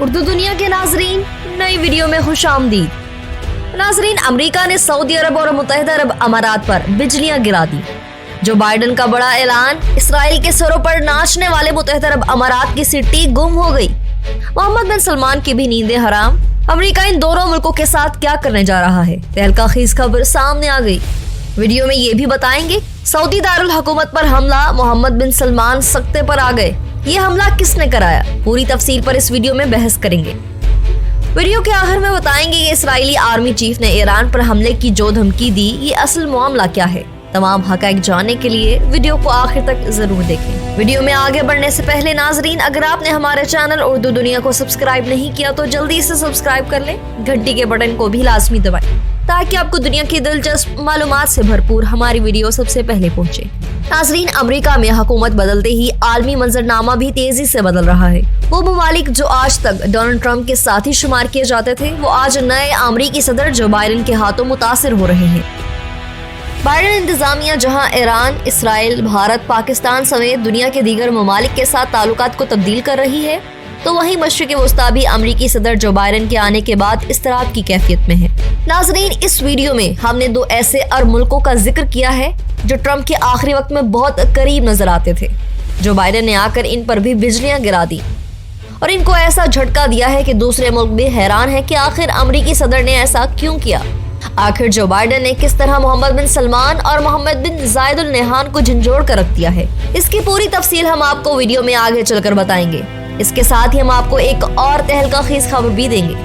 उर्दू दुनिया के नाजरीन, नई वीडियो में खुशामदीद। नाजरीन, अमेरिका ने सऊदी अरब और मुत्तहिदा अरब अमारात पर बिजलियां गिरा दी। जो बाइडन का बड़ा ऐलान, इसराइल के सरों पर नाचने वाले मुत्तहिदा अरब अमारात की सिट्टी गुम हो गई। मोहम्मद बिन सलमान की भी नींदें हराम। अमेरिका इन दोनों मुल्कों के साथ क्या करने जा रहा है, तहलका-खेज खबर सामने आ गई। वीडियो में ये भी बताएंगे, सऊदी दारुल हुकूमत पर हमला, मोहम्मद बिन सलमान सख्ते पर आ गए। ये हमला किसने कराया, पूरी तफसील पर इस वीडियो में बहस करेंगे। वीडियो के आखिर में बताएंगे कि इसराइली आर्मी चीफ ने ईरान पर हमले की जो धमकी दी, ये असल मामला क्या है। तमाम हक़ाइक़ जानने के लिए वीडियो को आखिर तक जरूर देखें। वीडियो में आगे बढ़ने से पहले नाजरीन, अगर आपने हमारे चैनल उर्दू दुनिया को सब्सक्राइब नहीं किया तो जल्दी से सब्सक्राइब कर लें, घंटी के बटन को भी लाजमी दबाएं ताकि आपको दुनिया की दिलचस्प मालूमात से भरपूर हमारी वीडियो सबसे पहले पहुंचे। नाजरीन, अमेरिका में हुकूमत बदलते ही आलमी मंजरनामा भी तेजी से बदल रहा है। वो ममालिक जो आज तक डोनाल्ड ट्रंप के साथी शुमार किए जाते थे, वो आज नए अमेरिकी सदर जो बाइडन के हाथों मुतासिर हो रहे हैं। बाइडन इंतजामिया जहां ईरान, इसराइल, भारत, पाकिस्तान समेत दुनिया के दीगर ममालिक के साथ ताल्लुकात को तब्दील कर रही है, तो वहीं मशरिक़ वस्ता भी अमेरिकी सदर जो बाइडन के आने के बाद इस्तराब की कैफियत में है। नाजरीन, इस वीडियो में हमने दो ऐसे अरब मुल्कों का जिक्र किया है जो ट्रंप के आखिरी वक्त में बहुत करीब नजर आते थे। जो बाइडन ने आकर इन पर भी बिजलियां गिरा दी और इनको ऐसा झटका दिया है कि दूसरे मुल्क भी हैरान है कि आखिर अमेरिकी सदर ने ऐसा क्यों किया। आखिर जो बाइडन ने किस तरह मोहम्मद बिन सलमान और मोहम्मद बिन जायद अल नहयान को झंझोड़ कर रख दिया है, इसकी पूरी तफसील हम आपको वीडियो में आगे चलकर बताएंगे। इसके साथ ही हम आपको एक और तहलका-खेज खबर भी देंगे।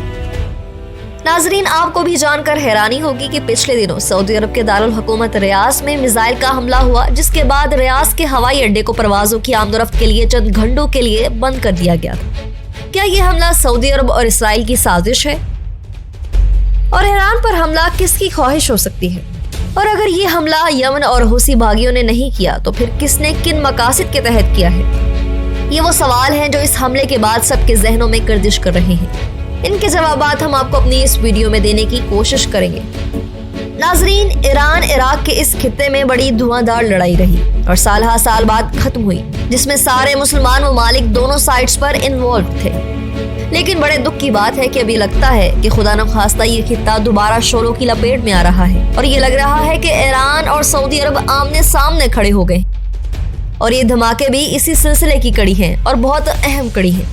नाजरीन, आपको भी जानकर हैरानी होगी कि पिछले दिनों सऊदी अरब के दारुल हुकूमत रियाद में मिसाइल का हमला हुआ, जिसके बाद रियाद के हवाई अड्डे को परवाजों की आमदोरफ्त के लिए चंद घंटों के लिए बंद कर दिया गया था। क्या ये हमला सऊदी अरब और इसराइल की साजिश है? और ईरान पर हमला किसकी ख्वाहिश हो सकती है? और अगर ये हमला यमन और हुसी बागियों ने नहीं किया तो फिर किसने किन मकासद के तहत किया है? ये वो सवाल हैं जो इस हमले के बाद सबके जहनों में गर्दिश कर रहे हैं। इनके जवाबात हम आपको अपनी इस वीडियो में देने की कोशिश करेंगे। नाजरीन, ईरान इराक के इस खित्ते में बड़ी धुआंधार लड़ाई रही और साल बाद खत्म हुई, जिसमें सारे मुसलमान ममालिक दोनों साइड्स पर इन्वॉल्व थे। लेकिन बड़े दुख की बात है कि अभी लगता है कि खुदा न खास्ता ये खित्ता दोबारा शोरों की लपेट में आ रहा है और ये लग रहा है कि ईरान और सऊदी अरब आमने सामने खड़े हो गए। और ये धमाके भी इसी सिलसिले की कड़ी हैं और बहुत अहम कड़ी हैं।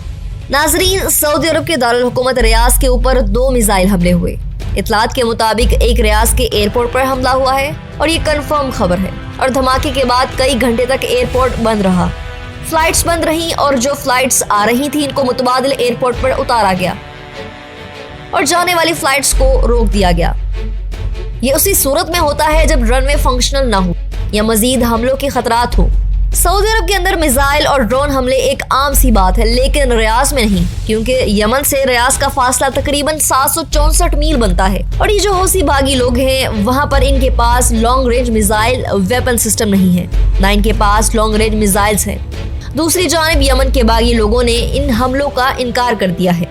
नाजरीन, सऊदी अरब के दारुल हुकूमत रियाद के ऊपर 2 मिसाइल हमले हुए। इतलात के मुताबिक एक रियाद के एयरपोर्ट पर हमला हुआ है और ये कंफर्म खबर है। और धमाके के बाद कई घंटे तक एयरपोर्ट बंद रहा, फ्लाइट्स बंद रहीं और जो फ्लाइट्स आ रही थी इनको मुतबादिल एयरपोर्ट पर उतारा गया और जाने वाली फ्लाइट्स को रोक दिया गया। ये उसी सूरत में होता है जब रनवे फंक्शनल ना हो या मजीद हमलों के खतरात हो। सऊदी अरब के अंदर मिसाइल और ड्रोन हमले एक आम सी बात है, लेकिन रियाद में नहीं, क्योंकि यमन से रियाद का फासला तकरीबन 764 मील बनता है और ये जो हौसी बागी लोग हैं वहां पर इनके पास long range missile weapon system नहीं है, ना इनके पास लॉन्ग रेंज मिसाइल्स हैं। दूसरी जानिब यमन के बागी लोगों ने इन हमलों का इनकार कर दिया है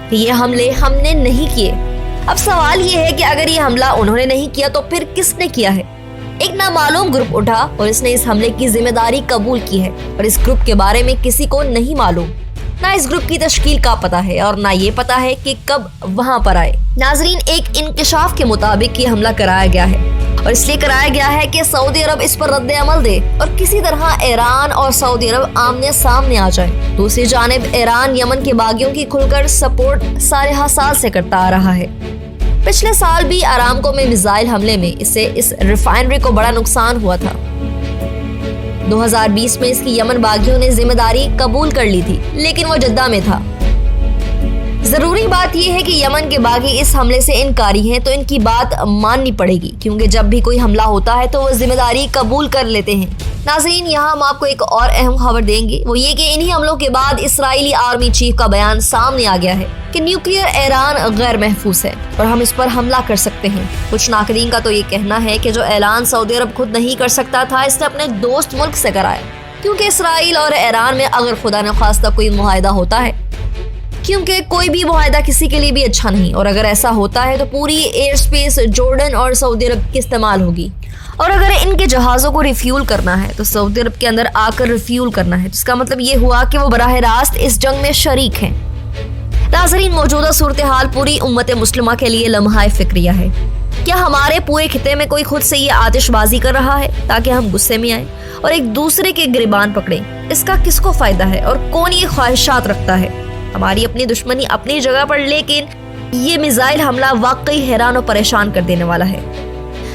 कि ये हमले हमने नहीं किए। अब सवाल ये है कि अगर ये हमला उन्होंने नहीं किया तो फिर किसने किया है? एक नामालूम ग्रुप उठा और इसने इस हमले की जिम्मेदारी कबूल की है और इस ग्रुप के बारे में किसी को नहीं मालूम, ना इस ग्रुप की तश्कील का पता है और ना ये पता है कि कब वहां पर आए। नाजरीन, एक इंकशाफ के मुताबिक ये हमला कराया गया है और इसलिए कराया गया है कि सऊदी अरब इस पर रद्द अमल दे और किसी तरह ईरान और सऊदी अरब आमने सामने आ जाए। दूसरी जानिब ईरान यमन के बागियों की खुलकर सपोर्ट सारे साल से करता आ रहा है। पिछले साल भी अरामको में मिसाइल हमले में इससे इस रिफाइनरी को बड़ा नुकसान हुआ था। 2020 में इसकी यमन बागियों ने जिम्मेदारी कबूल कर ली थी, लेकिन वो जद्दा में था। जरूरी बात यह है कि यमन के बागी इस हमले से इनकारी हैं, तो इनकी बात माननी पड़ेगी, क्योंकि जब भी कोई हमला होता है तो वो जिम्मेदारी कबूल कर लेते हैं। नाज़रीन, यहाँ हम आपको एक और अहम खबर देंगे, वो ये कि इन्हीं हमलों के बाद इसराइली आर्मी चीफ का बयान सामने आ गया है कि न्यूक्लियर ईरान गैर महफूज है और हम इस पर हमला कर सकते हैं। कुछ नाकदीन का तो ये कहना है कि जो ऐलान सऊदी अरब खुद नहीं कर सकता था, इसने अपने दोस्त मुल्क से कराया, क्योंकि इसराइल और ईरान में अगर खुदा न खास्ता कोई मुआहिदा होता है, क्योंकि कोई भी मुआहिदा किसी के लिए भी अच्छा नहीं, और अगर ऐसा होता है तो पूरी एयर स्पेस जॉर्डन और सऊदी अरब की इस्तेमाल होगी, और अगर इनके जहाज़ों को रिफ्यूल करना है तो सऊदी अरब के अंदर आकर रिफ्यूल करना है, जिसका मतलब ये हुआ कि वो बराह रास्त इस जंग में शरीक हैं। नाज़रीन, मौजूदा सूरत हाल पूरी उम्मत मुस्लिमा के लिए लम्हा फिक्रिया है। क्या हमारे पूरे खिते में कोई खुद से ये आतिशबाजी कर रहा है ताकि हम गुस्से में आए और एक दूसरे के गिरबान पकड़ें? इसका किसको फायदा है और कौन ये ख्वाहिशात रखता है? हमारी अपनी दुश्मनी अपनी जगह पर, लेकिन ये मिसाइल हमला वाकई हैरान और परेशान कर देने वाला है।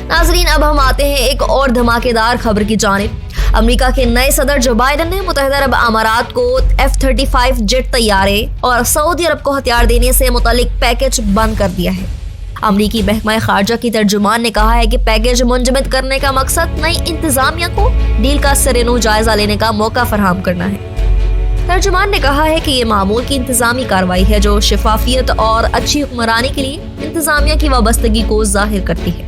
नाज़रीन, अब हम आते हैं एक और धमाकेदार खबर की जानिब। अमेरिका के नए सदर जो बाइडन ने मुत्तहिदा अरब अमारात को F-35 जेट तैयारे और सऊदी अरब को हथियार देने से मुतालिक पैकेज बंद कर दिया है। अमरीकी महकमा खारजा की तर्जुमान ने कहा है कि पैकेज मुंजमद करने का मकसद नई इंतजामिया को डील का सरेनू जायजा लेने का मौका फराहम करना है। तर्जुमान ने कहा है कि ये मामूल की इंतजामी कार्रवाई है जो शफाफियत और अच्छी हुक्मरानी के लिए इंतजामिया की वाबस्तगी को जाहिर करती है।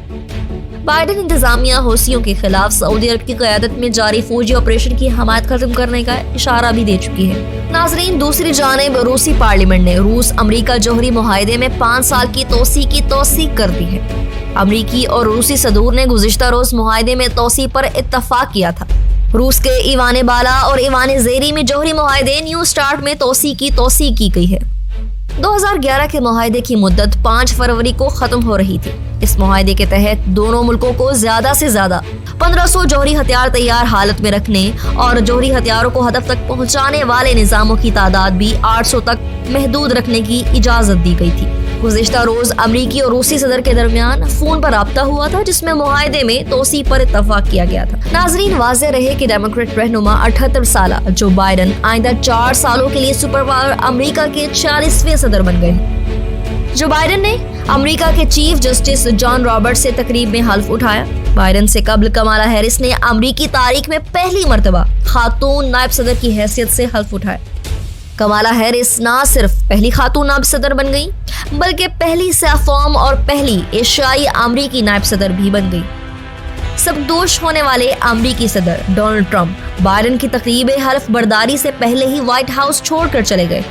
बाइडन इंतजामिया हौसियों के खिलाफ सऊदी अरब की क़यादत में जारी फौजी ऑपरेशन की हमायत खत्म करने का इशारा भी दे चुकी है। नाज़रीन, दूसरी जानिब रूसी पार्लियामेंट ने रूस अमरीका जौहरी मुआहदे में 5 साल की तौसीक कर दी है। अमरीकी और रूसी सदूर ने गुज़िश्ता रोज मुआहदे में तौसी पर इत्तफाक किया था। रूस के ईवान बाला और ईवान ज़ेरी में जौहरी मुआहदे न्यू स्टार्ट में तौसीक की गई है। 2011 के मुआहदे की मुद्दत 5 फरवरी को खत्म हो रही थी। इस मुआहदे के तहत दोनों मुल्कों को ज्यादा से ज्यादा 1500 जौहरी हथियार तैयार हालत में रखने और जौहरी हथियारों को हदफ तक पहुंचाने वाले निजामों की तादाद भी 800 तक महदूद रखने की इजाजत दी गई थी। गुज़िश्ता रोज अमरीकी और रूसी सदर के दरमियान फोन पर राब्ता हुआ था, जिसमें मुआहदे में तौसी पर इत्तफाक किया गया था। नाज़रीन, वाज़ेह रहे कि डेमोक्रेट रहनुमा 78 साल जो बाइडन आइंदा 4 सालों के लिए सुपर पावर अमरीका के 40वें सदर बन गए। जो बाइडन ने अमरीका के चीफ जस्टिस जॉन रॉबर्ट्स से तकरीब में हल्फ उठाया। बाइडन से कबल कमाला हैरिस ने अमरीकी तारीख में पहली मर्तबा खातून नायब सदर की हैसियत से हल्फ उठाया। कमाला हैरिस ना सिर्फ पहली खातून नायब सदर बन गई, बल्कि पहली सैफॉर्म और पहली एशियाई अमरीकी नायब सदर भी बन गई। सबदोश होने वाले अमरीकी सदर डोनाल्ड ट्रंप बाइडन की तकरीब हल्फ बर्दारी से पहले ही व्हाइट हाउस छोड़कर चले गए।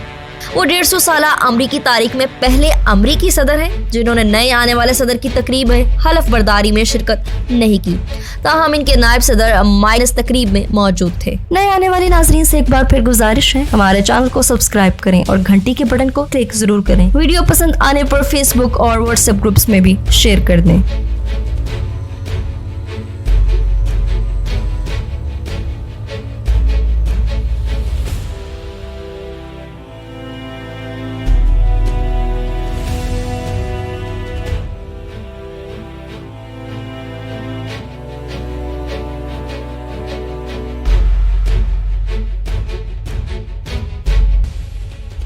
वो 150 साल अमरीकी तारीख में पहले अमरीकी सदर हैं जिन्होंने नए आने वाले सदर की तकरीब में हल्फ बर्दारी में शिरकत नहीं की। ताहम इनके नायब सदर माइनस तकरीब में मौजूद थे। नए आने वाले नाजरीन से एक बार फिर गुजारिश है, हमारे चैनल को सब्सक्राइब करें और घंटी के बटन को क्लिक जरूर करें। वीडियो पसंद आने पर फेसबुक और व्हाट्सएप ग्रुप्स में भी शेयर कर दें।